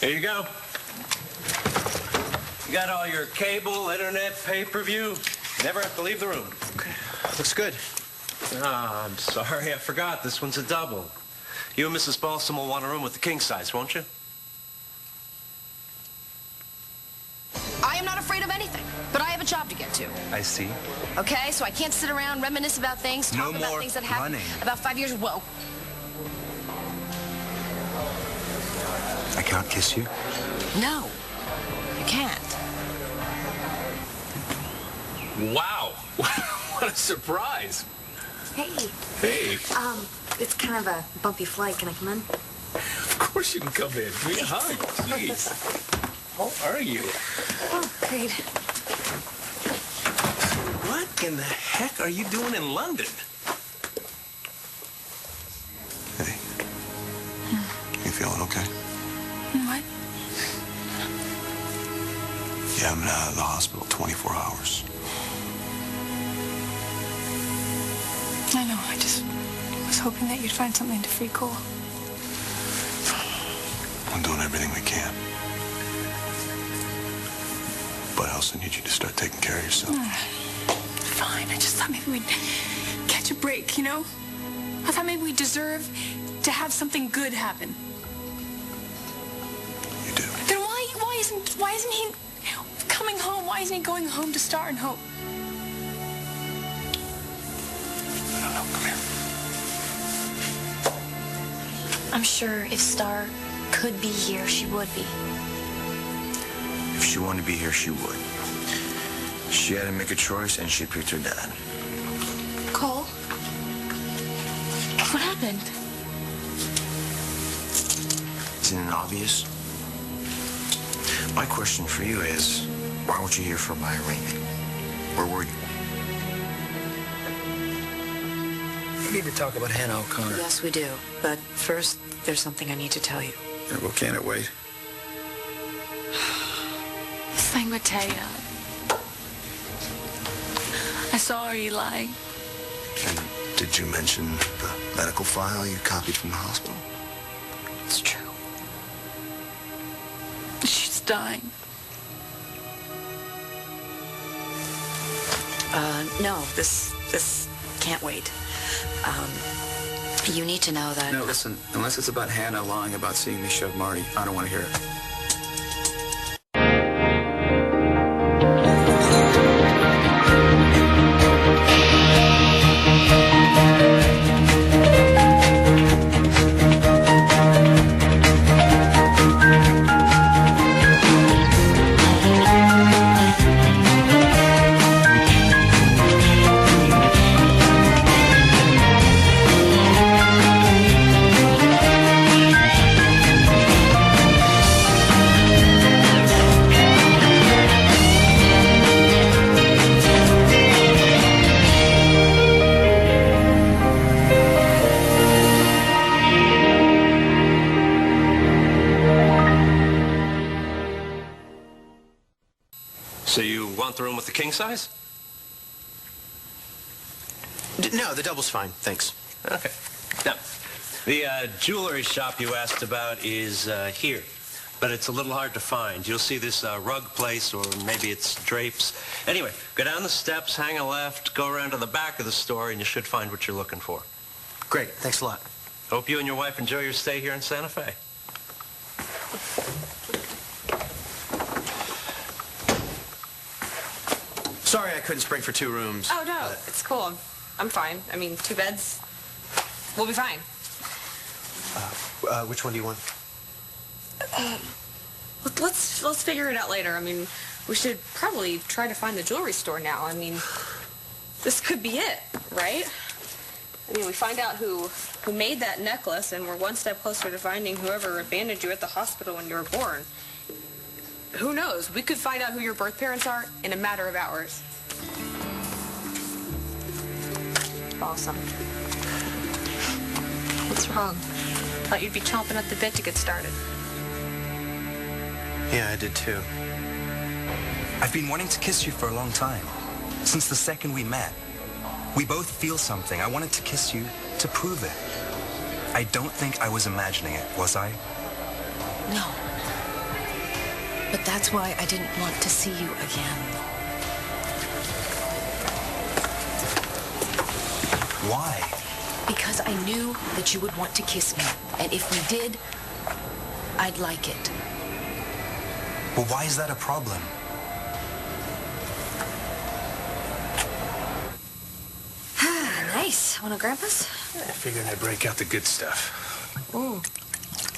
Here you go. You got all your cable, internet, pay-per-view. Never have to leave the room. Okay. Looks good. Ah, I'm sorry, I forgot. This one's a double. You and Mrs. Balsam will want a room with the king size, won't you? I am not afraid of anything, but I have a job to get to. I see. Okay, so I can't sit around, reminisce about things, talk about things that happened about 5 years ago. I can't kiss you? No, you can't. Wow. What a surprise. Hey. Hey. It's kind of a bumpy flight. Can I come in? Of course you can come in. Give me a hug. Jeez. How are you? Oh, great. What in the heck are you doing in London? Hey. You feeling okay? What? Yeah, I've been out of the hospital 24 hours. I know, I just was hoping that you'd find something to free Cole. I'm doing everything we can. But I also need you to start taking care of yourself. Fine, I just thought maybe we'd catch a break, you know? I thought maybe we deserve to have something good happen. You do. Then why isn't he coming home? Why isn't he going home to Star and Hope? I don't know. Come here. I'm sure if Star could be here, she would be. If she wanted to be here, she would. She had to make a choice, and she picked her dad. Cole? What happened? Isn't it obvious? My question for you is, why weren't you here for my arraignment? Where were you? We need to talk about Hannah O'Connor. Yes, we do. But first, there's something I need to tell you. Yeah, well, can it wait? This thing with Taya. I saw her, Eli. And did you mention the medical file you copied from the hospital? It's true. She's dying. No, this can't wait. You need to know that... No, listen, unless it's about Hannah lying about seeing me shove Marty, I don't want to hear it. So you want the room with the king size? No, the double's fine. Thanks. Okay. Now, the jewelry shop you asked about is here, but it's a little hard to find. You'll see this rug place, or maybe it's drapes. Anyway, go down the steps, hang a left, go around to the back of the store, and you should find what you're looking for. Great. Thanks a lot. Hope you and your wife enjoy your stay here in Santa Fe. Sorry I couldn't spring for 2 rooms. Oh, no, it's cool. I'm fine. I mean, 2 beds. We'll be fine. Which one do you want? Let's figure it out later. I mean, we should probably try to find the jewelry store now. I mean, this could be it, right? I mean, we find out who made that necklace, and we're one step closer to finding whoever abandoned you at the hospital when you were born. Who knows? We could find out who your birth parents are in a matter of hours. Awesome. What's wrong? Thought you'd be chomping at the bit to get started. Yeah, I did too. I've been wanting to kiss you for a long time. Since the second we met. We both feel something. I wanted to kiss you to prove it. I don't think I was imagining it, was I? No. But that's why I didn't want to see you again. Why? Because I knew that you would want to kiss me. And if we did, I'd like it. Well, why is that a problem? Nice. Want a Grandpa's? I figured I'd break out the good stuff. Ooh.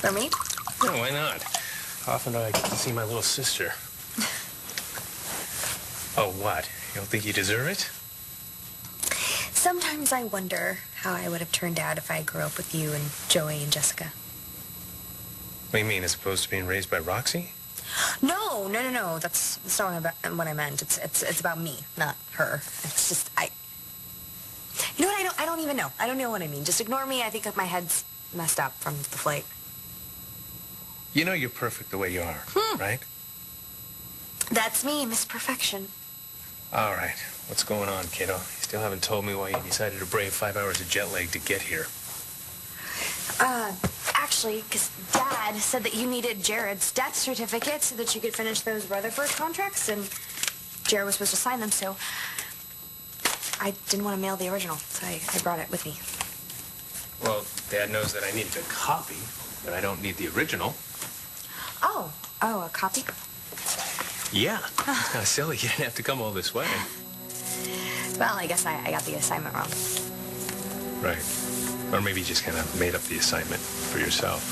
For me? No, why not? How often do I get to see my little sister? Oh, what? You don't think you deserve it? Sometimes I wonder how I would have turned out if I grew up with you and Joey and Jessica. What do you mean, as opposed to being raised by Roxy? No. That's not what I meant. It's about me, not her. It's just, you know what, I don't even know. I don't know what I mean. Just ignore me. I think like my head's messed up from the flight. You know you're perfect the way you are, right? That's me, Miss Perfection. All right. What's going on, kiddo? You still haven't told me why you decided to brave 5 hours of jet lag to get here. Actually, because Dad said that you needed Jared's death certificate so that you could finish those Rutherford contracts, and Jared was supposed to sign them, so I didn't want to mail the original, so I brought it with me. Well, Dad knows that I needed a copy, but I don't need the original. Oh, a copy? Yeah. It's kind of silly. You didn't have to come all this way. Well, I guess I got the assignment wrong. Right. Or maybe you just kind of made up the assignment for yourself.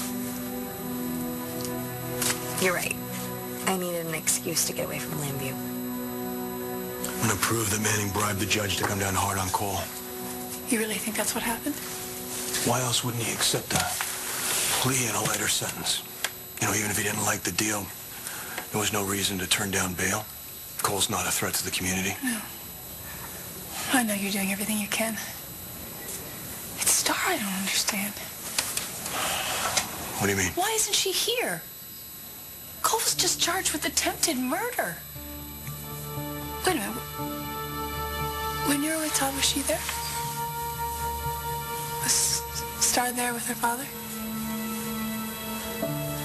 You're right. I needed an excuse to get away from Lambview. I'm gonna prove that Manning bribed the judge to come down hard on call. You really think that's what happened? Why else wouldn't he accept a plea and a lighter sentence? You know, even if he didn't like the deal, there was no reason to turn down bail. Cole's not a threat to the community. No. I know you're doing everything you can. It's Star I don't understand. What do you mean? Why isn't she here? Cole was just charged with attempted murder. Wait a minute. When you were with Todd, was she there? Was Star there with her father?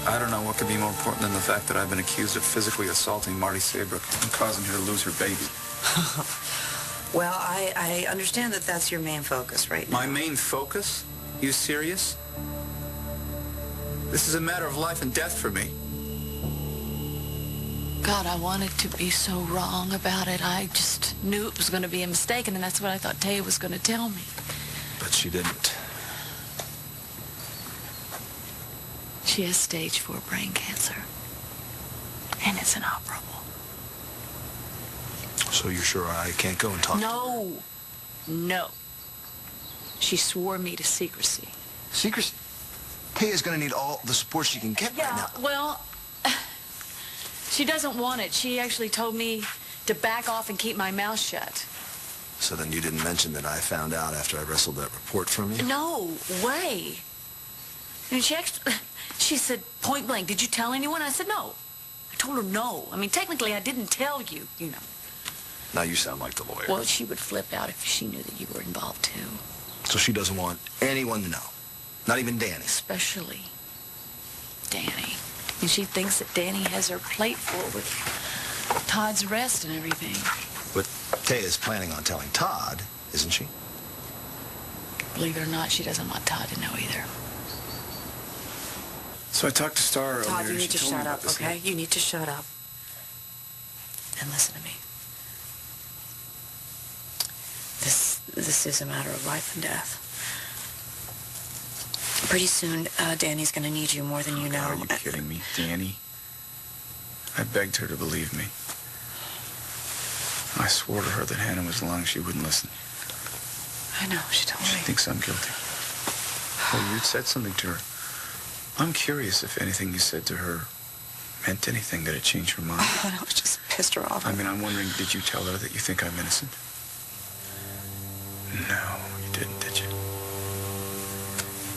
I don't know what could be more important than the fact that I've been accused of physically assaulting Marty Saybrook and causing her to lose her baby. Well, I understand that that's your main focus right now. My main focus? You serious? This is a matter of life and death for me. God, I wanted to be so wrong about it. I just knew it was going to be a mistake, and that's what I thought Taya was going to tell me. But she didn't. She has stage 4 brain cancer, and it's inoperable. So you're sure I can't go and talk? No. She swore me to secrecy. Secrecy? Taya's gonna need all the support she can get right now. Well, she doesn't want it. She actually told me to back off and keep my mouth shut. So then you didn't mention that I found out after I wrestled that report from you? No way. And she said point blank, did you tell anyone? I said no. I told her no. I mean, technically I didn't tell you, you know. Now you sound like the lawyer. Well, she would flip out if she knew that you were involved too. So she doesn't want anyone to know? Not even Danny? Especially Danny. And she thinks that Danny has her plate full with Todd's arrest and everything. But Taya's planning on telling Todd, isn't she? Believe it or not, she doesn't want Todd to know either. So I talked to Star earlier. Todd, you need She to told me shut about up, this. okay? You need to shut up. And listen to me. This is a matter of life and death. Pretty soon, Danny's gonna need you more than you know. Are you kidding me? Danny? I begged her to believe me. I swore to her that Hannah was lying. She wouldn't listen. I know, she told She me. thinks I'm guilty. Well, you'd said something to her. I'm curious if anything you said to her meant anything, that it changed her mind. Oh, no, it just pissed her off. I mean, I'm wondering, did you tell her that you think I'm innocent? No, you didn't, did you?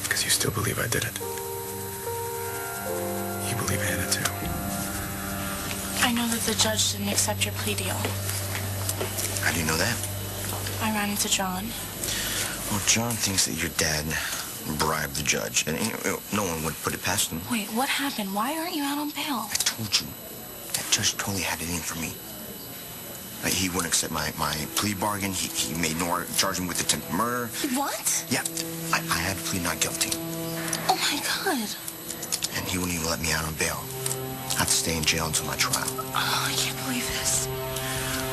Because you still believe I did it. You believe Hannah, too. I know that the judge didn't accept your plea deal. How do you know that? I ran into John. Well, John thinks that your dad bribed the judge, and no one would put it past him. Wait, what happened? Why aren't you out on bail? I told you. judge totally had it in for me. He wouldn't accept my plea bargain. He made Nora charge me with attempted murder. What? Yeah, I had to plead not guilty. Oh, my God. And he wouldn't even let me out on bail. I have to stay in jail until my trial. Oh, I can't believe this.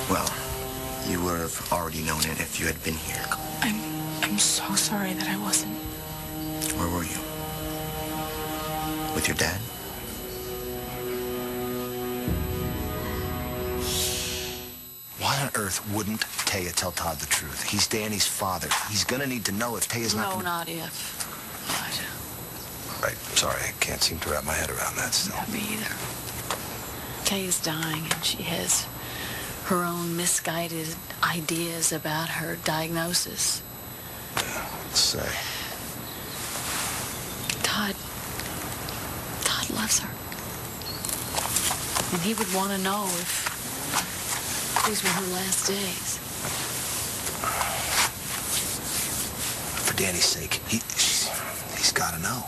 Well, you would have already known it if you had been here. I'm so sorry that I wasn't. Where were you? With your dad? Why on earth wouldn't Taya tell Todd the truth? He's Danny's father. He's gonna need to know if Taya's not No, gonna... not if. But Right, sorry, I can't seem to wrap my head around that still. not me either. Taya's dying, and she has her own misguided ideas about her diagnosis. Let's say. Todd loves her. And he would want to know if these were her last days. For Danny's sake, he's got to know.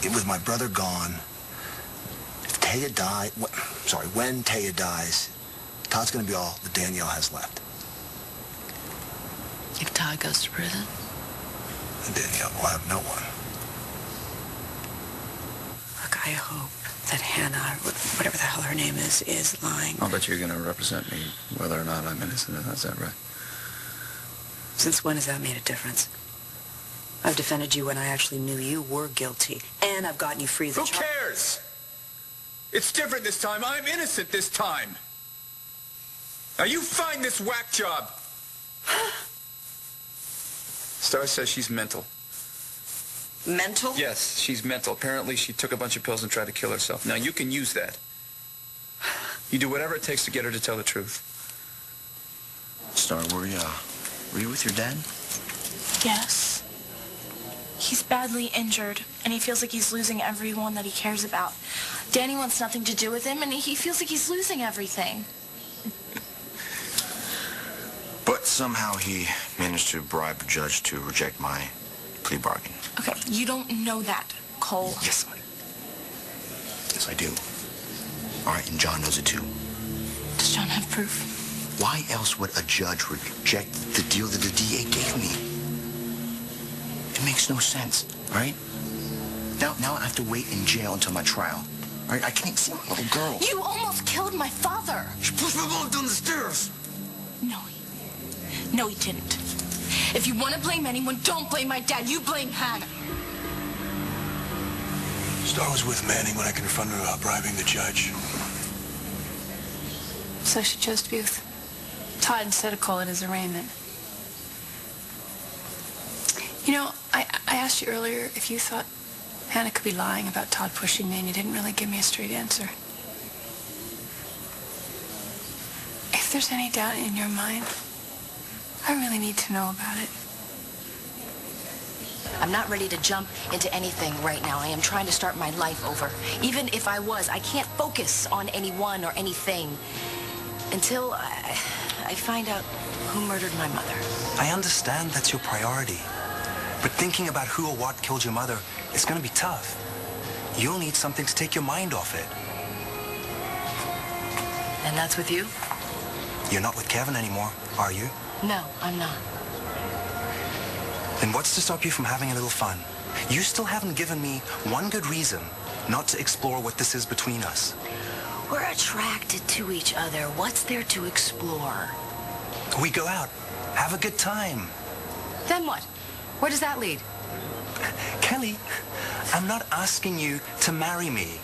With my brother gone, if Taya died, when Taya dies, Todd's going to be all that Danielle has left. If Todd goes to prison? And Danielle will have no one. Look, I hope that Hannah, whatever the hell her name is lying. I'll bet you're going to represent me whether or not I'm innocent. Is that right? Since when has that made a difference? I've defended you when I actually knew you were guilty, and I've gotten you free of the Who cares? It's different this time. I'm innocent this time. Now you find this whack job. Star says she's mental. Mental? Yes, she's mental. Apparently she took a bunch of pills and tried to kill herself. Now you can use that. You do whatever it takes to get her to tell the truth. Star, were you with your dad? Yes. He's badly injured, and he feels like he's losing everyone that he cares about. Danny wants nothing to do with him, and he feels like he's losing everything. But somehow he managed to bribe a judge to reject my plea bargain. Okay, you don't know that, Cole. Yes, I do. All right, and John knows it too. Does John have proof? Why else would a judge reject the deal that the DA gave me? It makes no sense, all right? Now I have to wait in jail until my trial. All right, I can't even see my little girl. You almost killed my father. She pushed my mom down the stairs. No, he didn't. If you want to blame anyone, don't blame my dad. You blame Hannah. Star was with Manning when I confronted her about bribing the judge. So she chose to be with Todd instead of Cole at his arraignment. You know, I asked you earlier if you thought Hannah could be lying about Todd pushing me, and you didn't really give me a straight answer. If there's any doubt in your mind, I really need to know about it. I'm not ready to jump into anything right now. I am trying to start my life over. Even if I was, I can't focus on anyone or anything until I find out who murdered my mother. I understand that's your priority. But thinking about who or what killed your mother is going to be tough. You'll need something to take your mind off it. And that's with you? You're not with Kevin anymore, are you? No, I'm not. Then what's to stop you from having a little fun? You still haven't given me one good reason not to explore what this is between us. We're attracted to each other. What's there to explore? We go out, have a good time. Then what? Where does that lead? Kelly, I'm not asking you to marry me.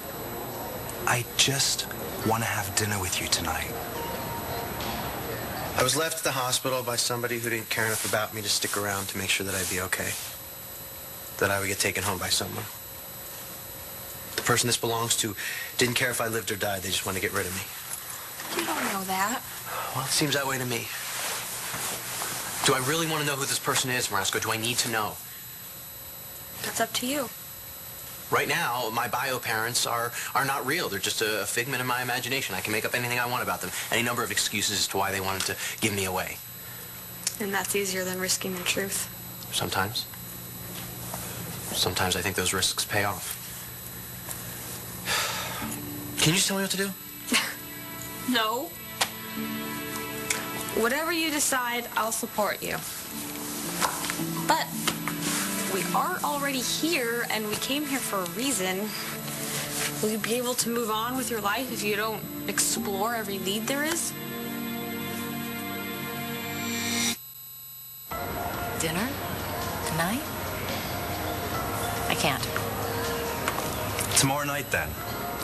I just want to have dinner with you tonight. I was left at the hospital by somebody who didn't care enough about me to stick around to make sure that I'd be okay. That I would get taken home by someone. The person this belongs to didn't care if I lived or died. They just wanted to get rid of me. You don't know that. Well, it seems that way to me. Do I really want to know who this person is, Marasco? Do I need to know? That's up to you. Right now, my bio parents are not real. They're just a figment of my imagination. I can make up anything I want about them. Any number of excuses as to why they wanted to give me away. And that's easier than risking the truth. Sometimes. Sometimes I think those risks pay off. Can you just tell me what to do? No. Whatever you decide, I'll support you. But we are already here, and we came here for a reason. Will you be able to move on with your life if you don't explore every lead there is? Dinner? Tonight? I can't. Tomorrow night, then.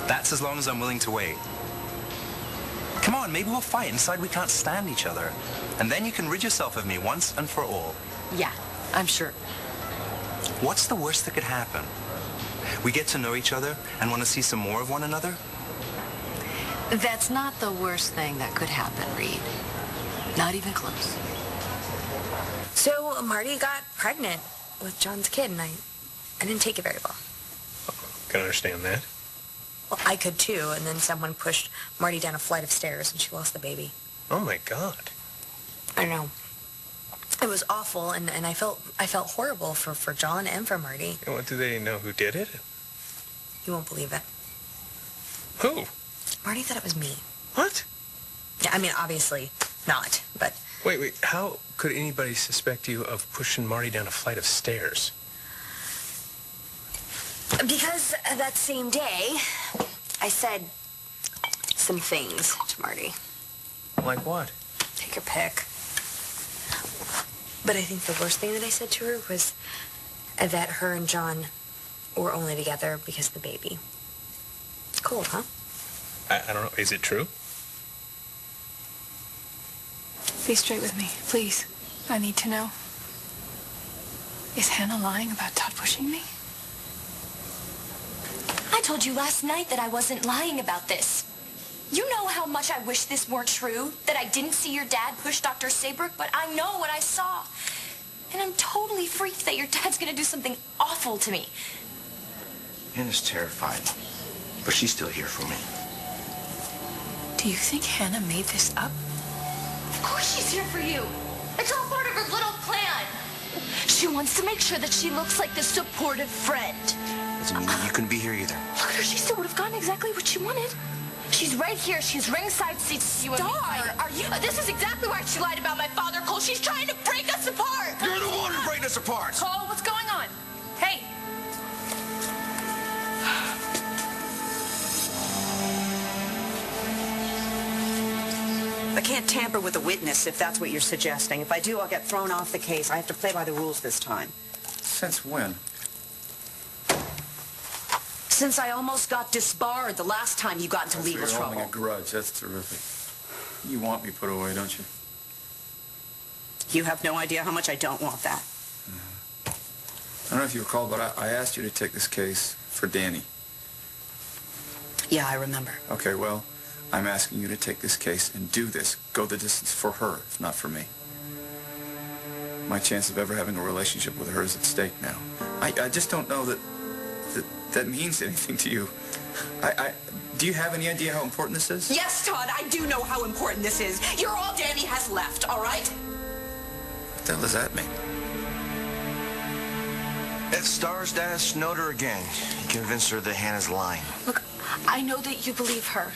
That's as long as I'm willing to wait. Come on, maybe we'll fight and decide we can't stand each other. And then you can rid yourself of me once and for all. Yeah, I'm sure. What's the worst that could happen? We get to know each other and want to see some more of one another? That's not the worst thing that could happen, Reed. Not even close. So Marty got pregnant with John's kid, and I didn't take it very well. Can understand that. Well, I could too, and then someone pushed Marty down a flight of stairs, and she lost the baby. Oh, my God. I know. It was awful, and I felt horrible for John and for Marty. And what, do they know who did it? You won't believe it. Who? Marty thought it was me. What? Yeah, I mean, obviously not, but... Wait. How could anybody suspect you of pushing Marty down a flight of stairs? Because that same day, I said some things to Marty. Like what? Take your pick. But I think the worst thing that I said to her was that her and John were only together because of the baby. Cool, huh? I don't know. Is it true? Be straight with me, please. I need to know. Is Hannah lying about Todd pushing me? I told you last night that I wasn't lying about this. You know how much I wish this weren't true, that I didn't see your dad push Dr. Saybrook, but I know what I saw. And I'm totally freaked that your dad's gonna do something awful to me. Hannah's terrified, but she's still here for me. Do you think Hannah made this up? Of course she's here for you. It's all part of her little plan. She wants to make sure that she looks like the supportive friend. Doesn't mean that you couldn't be here either. Look at her, she still would have gotten exactly what she wanted. She's right here. She's ringside seats. You and me. Are you? This is exactly why she lied about my father, Cole. She's trying to break us apart. You're the one who break us apart. Cole, what's going on? Hey. I can't tamper with a witness if that's what you're suggesting. If I do, I'll get thrown off the case. I have to play by the rules this time. Since when? Since I almost got disbarred the last time you got into legal You're trouble. holding a grudge. That's terrific. You want me put away, don't you? You have no idea how much I don't want that. I don't know if you recall, but I asked you to take this case for Danny. Yeah, I remember. Okay, well, I'm asking you to take this case and do this. Go the distance for her, if not for me. My chance of ever having a relationship with her is at stake now. I just don't know that means anything to you. Do you have any idea how important this is? Yes, Todd, I do know how important this is. You're all Danny has left, all right? What the hell does that mean? If Star's dad snowed her again, he convinced her that Hannah's lying. Look, I know that you believe her.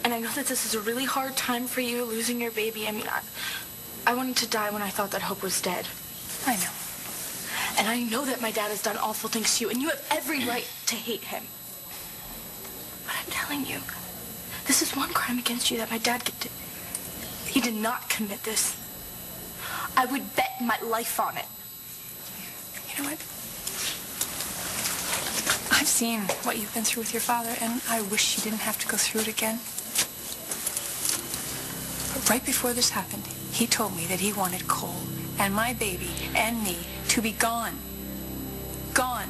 And I know that this is a really hard time for you, losing your baby. I mean, I wanted to die when I thought that Hope was dead. I know. And I know that my dad has done awful things to you, and you have every right to hate him. But I'm telling you, this is one crime against you that my dad did. He did not commit this. I would bet my life on it. You know what? I've seen what you've been through with your father, and I wish you didn't have to go through it again. But right before this happened, he told me that he wanted Cole and my baby and me to be gone. Gone.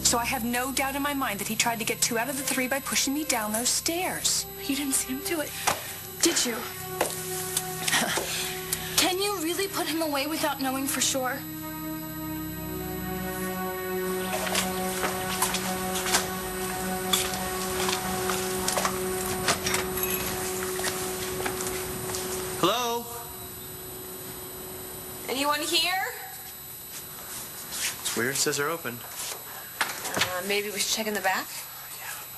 So I have no doubt in my mind that he tried to get 2 out of the 3 by pushing me down those stairs. You didn't see him do it, did you? Can you really put him away without knowing for sure? Hello? Anyone here? It's weird. It says they're open. Maybe we should check in the back?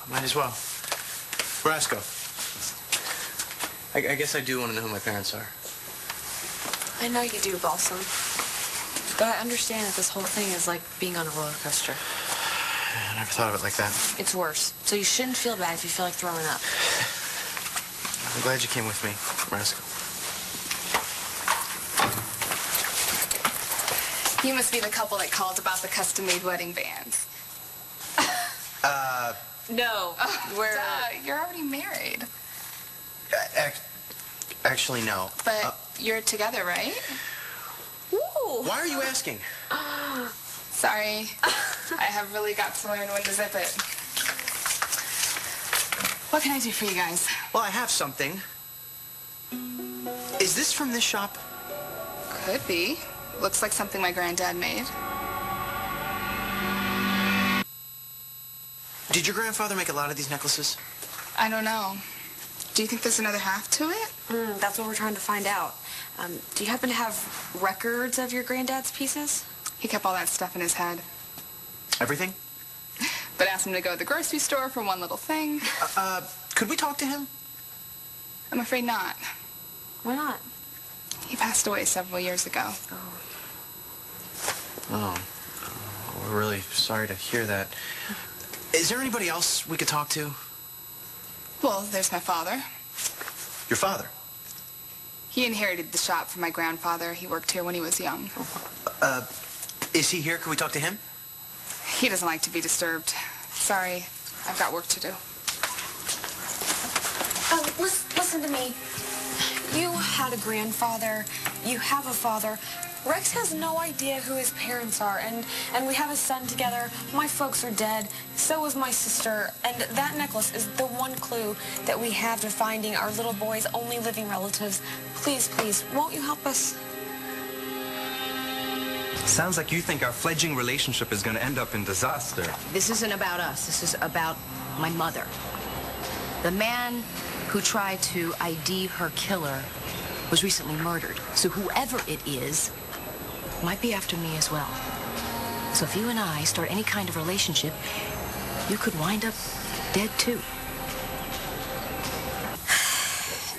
Might as well. Brasco. I guess I do want to know who my parents are. I know you do, Balsam. But I understand that this whole thing is like being on a roller coaster. I never thought of it like that. It's worse. So you shouldn't feel bad if you feel like throwing up. I'm glad you came with me, Rascal. You must be the couple that called about the custom-made wedding bands. No, we're... You're already married. Actually, no. But you're together, right? Ooh. Why are you asking? Sorry. I have really got to learn when to zip it. What can I do for you guys? Well, I have something. Is this from this shop? Could be. Looks like something my granddad made. Did your grandfather make a lot of these necklaces? I don't know. Do you think there's another half to it? That's what we're trying to find out. Do you happen to have records of your granddad's pieces? He kept all that stuff in his head. Everything? But asked him to go to the grocery store for one little thing. Could we talk to him? I'm afraid not. Why not? He passed away several years ago. Oh. We're really sorry to hear that. Is there anybody else we could talk to? Well, there's my father. Your father? He inherited the shop from my grandfather. He worked here when he was young. Is he here? Can we talk to him? He doesn't like to be disturbed. Sorry, I've got work to do. Listen to me. You had a grandfather. You have a father. Rex has no idea who his parents are, and we have a son together. My folks are dead. So was my sister, and that necklace is the one clue that we have to finding our little boy's only living relatives. Please, please, won't you help us? Sounds like you think our fledgling relationship is going to end up in disaster. This isn't about us. This is about my mother. The man who tried to ID her killer was recently murdered. So whoever it is might be after me as well. So if you and I start any kind of relationship, you could wind up dead too.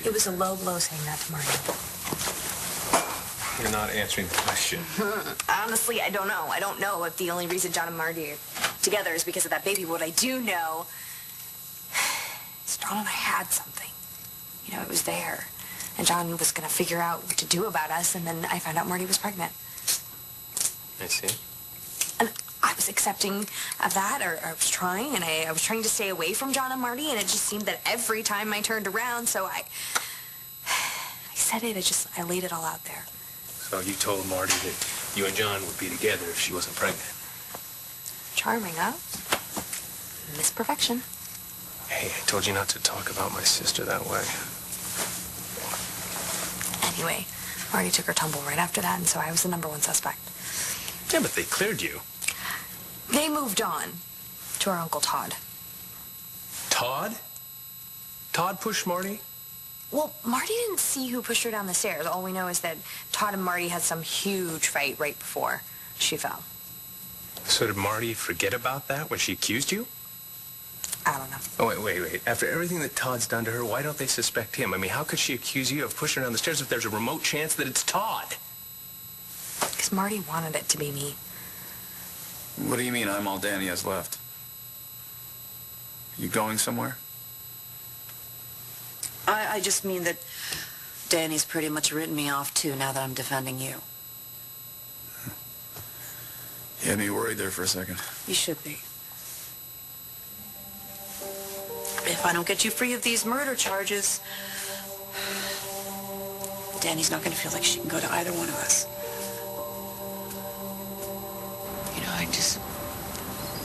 It was a low blow saying that to Marty. You're not answering the question. Honestly, I don't know. I don't know if the only reason John and Marty are together is because of that baby. What I do know is John and I had something. You know, it was there. And John was going to figure out what to do about us, and then I found out Marty was pregnant. I see. And I was accepting of that, or I was trying, and I was trying to stay away from John and Marty, and it just seemed that every time I turned around, so I said it, I laid it all out there. So you told Marty that you and John would be together if she wasn't pregnant. Charming, huh? Miss Perfection. Hey, I told you not to talk about my sister that way. Anyway, Marty took her tumble right after that, and so I was the #1 suspect. Yeah, but they cleared you. They moved on to our Uncle Todd. Todd? Todd pushed Marty? Well, Marty didn't see who pushed her down the stairs. All we know is that Todd and Marty had some huge fight right before she fell. So did Marty forget about that when she accused you? I don't know. Oh, wait. After everything that Todd's done to her, why don't they suspect him? I mean, how could she accuse you of pushing her down the stairs if there's a remote chance that it's Todd? Because Marty wanted it to be me. What do you mean I'm all Danny has left? You going somewhere? I just mean that Danny's pretty much written me off, too, now that I'm defending you. You had me worried there for a second. You should be. If I don't get you free of these murder charges, Danny's not going to feel like she can go to either one of us. You know, I just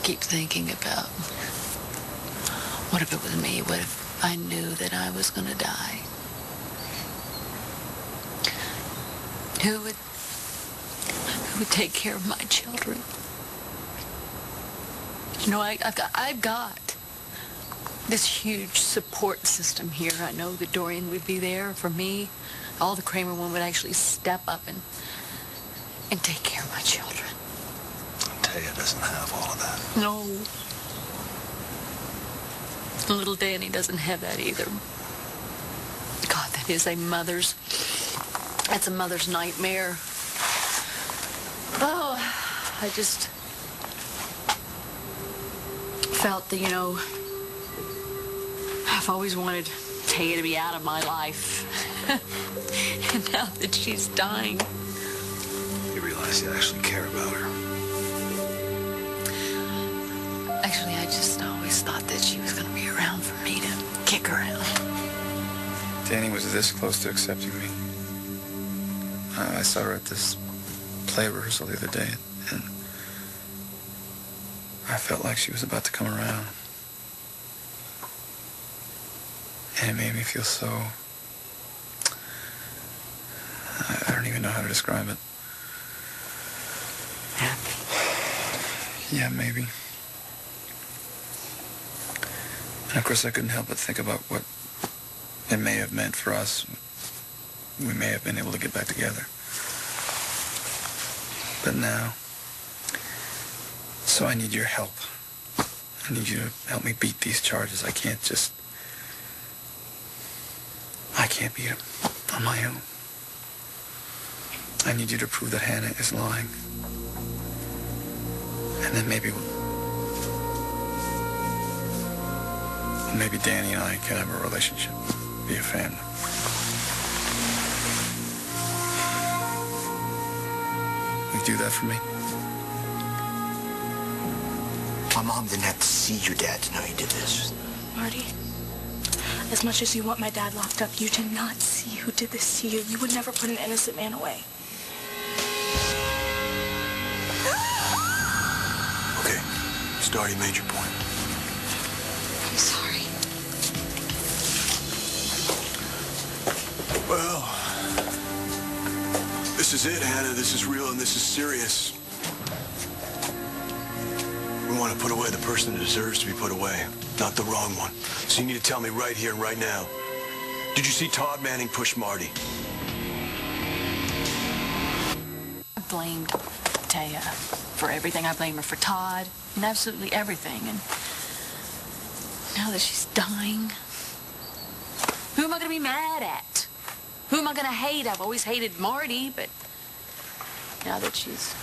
keep thinking about what if it was me? What if I knew that I was going to die? Who would take care of my children? You know, I've got this huge support system here. I know that Dorian would be there for me. All the Kramer women would actually step up and take care of my children. Taya doesn't have all of that. No. Little Danny doesn't have that either. God, that is a mother's, that's a mother's nightmare. Oh, I just felt that, you know, I've always wanted Taya to be out of my life. And now that she's dying. You realize you actually care about her. Actually, I just always thought that she was going to be around for me to kick her out. Danny was this close to accepting me. I saw her at this play rehearsal the other day, and I felt like she was about to come around. And it made me feel so... I don't even know how to describe it. Happy? Yeah, maybe. And of course, I couldn't help but think about what it may have meant for us. We may have been able to get back together. But now... So I need your help. I need you to help me beat these charges. I can't beat them on my own. I need you to prove that Hannah is lying. And then maybe Danny and I can have a relationship, be a family. Will you do that for me? My mom didn't have to see your dad to know you did this. Marty, as much as you want my dad locked up, you did not see who did this to you. You would never put an innocent man away. Okay, you've already made your point. I'm sorry. Well, this is it, Hannah. This is real and this is serious. We want to put away the person that deserves to be put away, not the wrong one. So you need to tell me right here and right now. Did you see Todd Manning push Marty? I blamed Taya for everything. I blame her for Todd and absolutely everything. And now that she's dying, who am I going to be mad at? Who am I going to hate? I've always hated Marty, but now that she's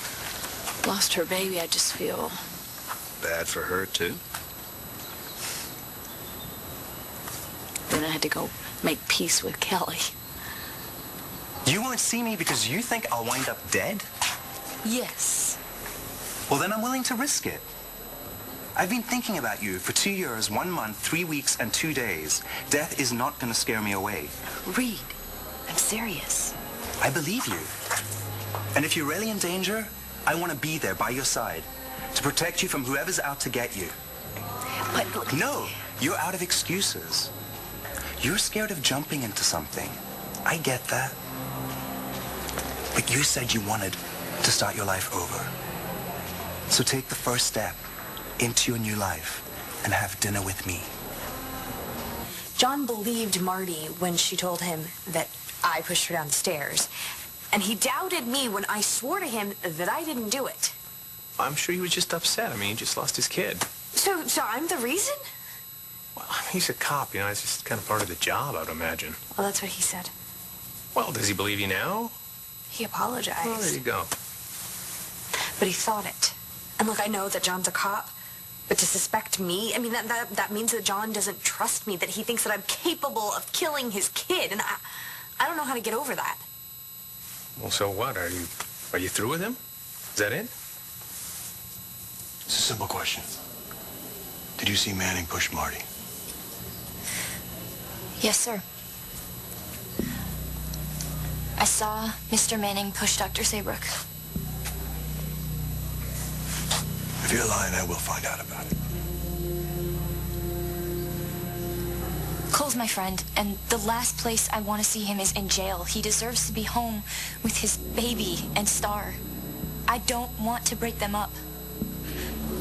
lost her baby, I just feel... Bad for her, too. Then I had to go make peace with Kelly. You won't see me because you think I'll wind up dead? Yes. Well, then I'm willing to risk it. I've been thinking about you for 2 years, 1 month, 3 weeks, and 2 days. Death is not going to scare me away. Reed, I'm serious. I believe you. And if you're really in danger, I want to be there by your side to protect you from whoever's out to get you. But... No, you're out of excuses. You're scared of jumping into something. I get that. But you said you wanted to start your life over. So take the first step into your new life and have dinner with me. John believed Marty when she told him that I pushed her down the stairs. And he doubted me when I swore to him that I didn't do it. I'm sure he was just upset. I mean, he just lost his kid. So I'm the reason? Well, I mean, he's a cop, you know. It's just kind of part of the job, I would imagine. Well, that's what he said. Well, does he believe you now? He apologized. Well, there you go. But he thought it. And look, I know that John's a cop, but to suspect me, I mean, that means that John doesn't trust me, that he thinks that I'm capable of killing his kid, and I don't know how to get over that. Well, so what? Are you through with him? Is that it? It's a simple question. Did you see Manning push Marty? Yes, sir. I saw Mr. Manning push Dr. Saybrook. If you're lying, I will find out about it. Cole's my friend, and the last place I want to see him is in jail. He deserves to be home with his baby and Star. I don't want to break them up.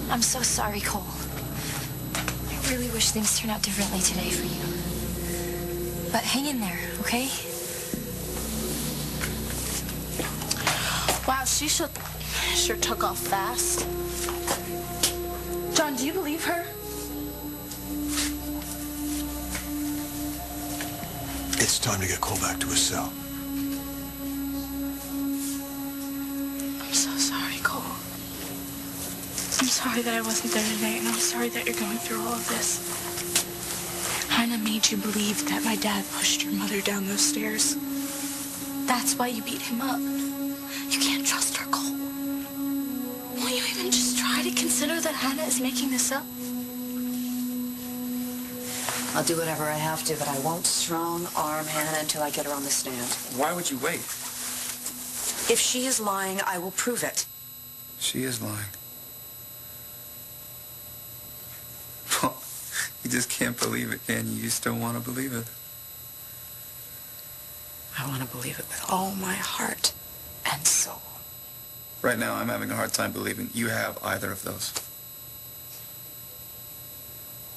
I'm so sorry, Cole. I really wish things turned out differently today for you. But hang in there, okay? Wow, she sure took off fast. John, do you believe her? It's time to get Cole back to his cell. I'm so sorry, Cole. I'm sorry that I wasn't there today, and I'm sorry that you're going through all of this. Hannah made you believe that my dad pushed your mother down those stairs. That's why you beat him up. You can't trust her, Cole. Won't you even just try to consider that Hannah is making this up? I'll do whatever I have to, but I won't strong-arm Hannah until I get her on the stand. Why would you wait? If she is lying, I will prove it. She is lying. You just can't believe it, can you? You still want to believe it. I want to believe it with all my heart and soul. Right now, I'm having a hard time believing you have either of those.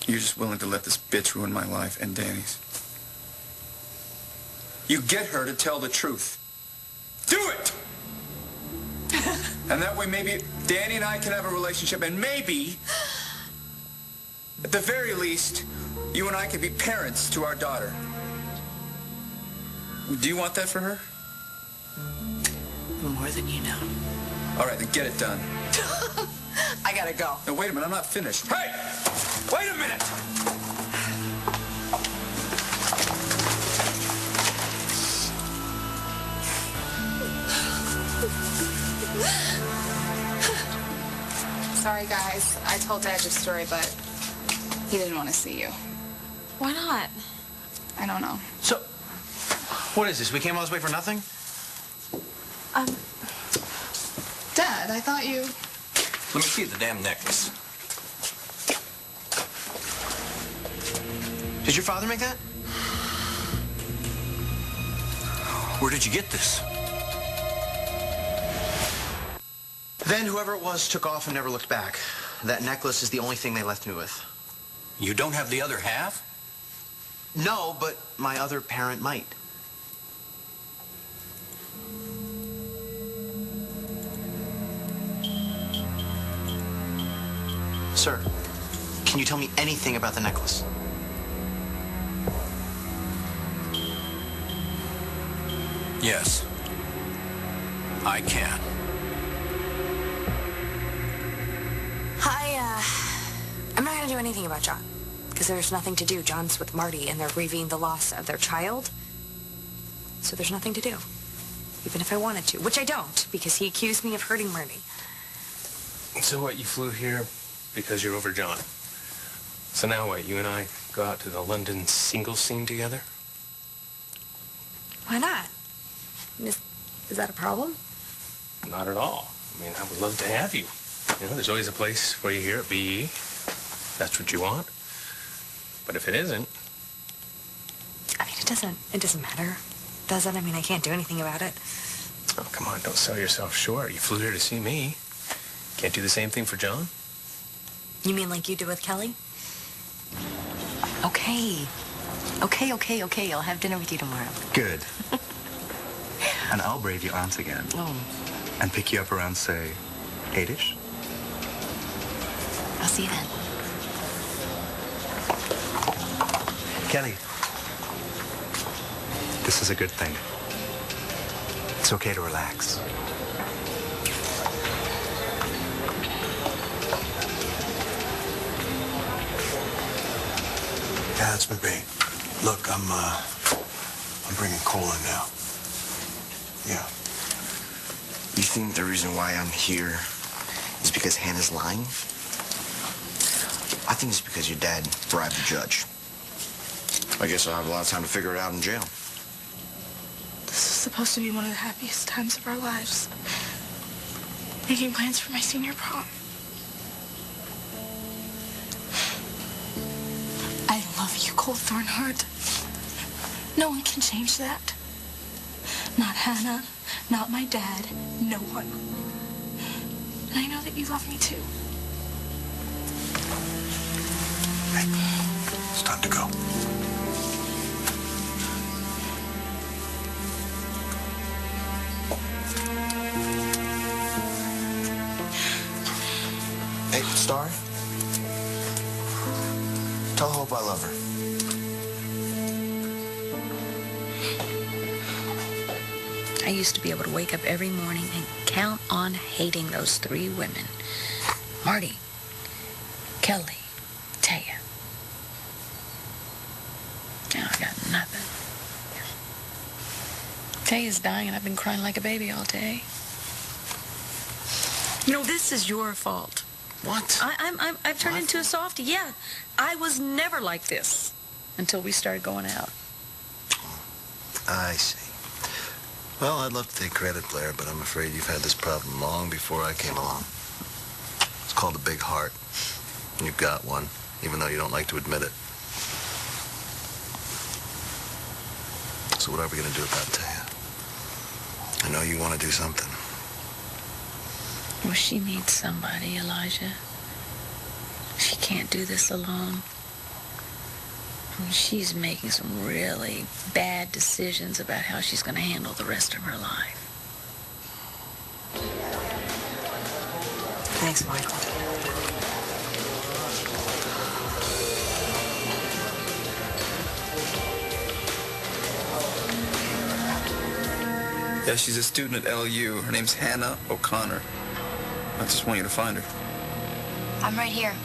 You're just willing to let this bitch ruin my life and Danny's. You get her to tell the truth. Do it! And that way maybe Danny and I can have a relationship, and maybe, at the very least, you and I can be parents to our daughter. Do you want that for her? More than you know. All right, then get it done. I gotta go. No, wait a minute, I'm not finished. Hey! Wait a minute! Sorry, guys. I told Dad your story, but he didn't want to see you. Why not? I don't know. So, what is this? We came all this way for nothing? Dad, I thought you... Let me see the damn necklace. Did your father make that? Where did you get this? Then whoever it was took off and never looked back. That necklace is the only thing they left me with. You don't have the other half? No, but my other parent might. Sir, can you tell me anything about the necklace? Yes. I can. I'm not going to do anything about John, because there's nothing to do. John's with Marty, and they're grieving the loss of their child. So there's nothing to do, even if I wanted to, which I don't, because he accused me of hurting Marty. So what, you flew here because you're over John? So now what, you and I go out to the London single scene together? Why not? Is that a problem? Not at all. I mean, I would love to have you. You know, there's always a place for you here at BE. That's what you want. But if it isn't... I mean, it doesn't matter, does it? I mean, I can't do anything about it. Oh, come on, don't sell yourself short. You flew here to see me. Can't do the same thing for John? You mean like you did with Kelly? Okay. Okay. I'll have dinner with you tomorrow. Good. And I'll brave your aunts again. Oh. And pick you up around, say, 8-ish? I'll see you then. Kelly, this is a good thing. It's okay to relax. Yeah, that's been big. Look, I'm bringing Cole in now. Yeah. You think the reason why I'm here is because Hannah's lying? I think it's because your dad bribed the judge. I guess I'll have a lot of time to figure it out in jail. This is supposed to be one of the happiest times of our lives. Making plans for my senior prom. I love you, Cole Thornhart. No one can change that. Not Hannah, not my dad, no one. And I know that you love me too. Hey, it's time to go. Hey, Star. Tell Hope I love her. I used to be able to wake up every morning and count on hating those 3 women. Marty, Kelly, Taya. Now I got nothing. Taya's dying and I've been crying like a baby all day. You know, this is your fault. What? I've turned into a softie. Yeah, I was never like this until we started going out. I see. Well, I'd love to take credit, Blair, but I'm afraid you've had this problem long before I came along. It's called a big heart. And you've got one, even though you don't like to admit it. So what are we going to do about Taya? I know you want to do something. Well, she needs somebody, Elijah. She can't do this alone. I mean, she's making some really bad decisions about how she's going to handle the rest of her life. Thanks, Michael. Yeah, she's a student at LU. Her name's Hannah O'Connor. I just want you to find her. I'm right here.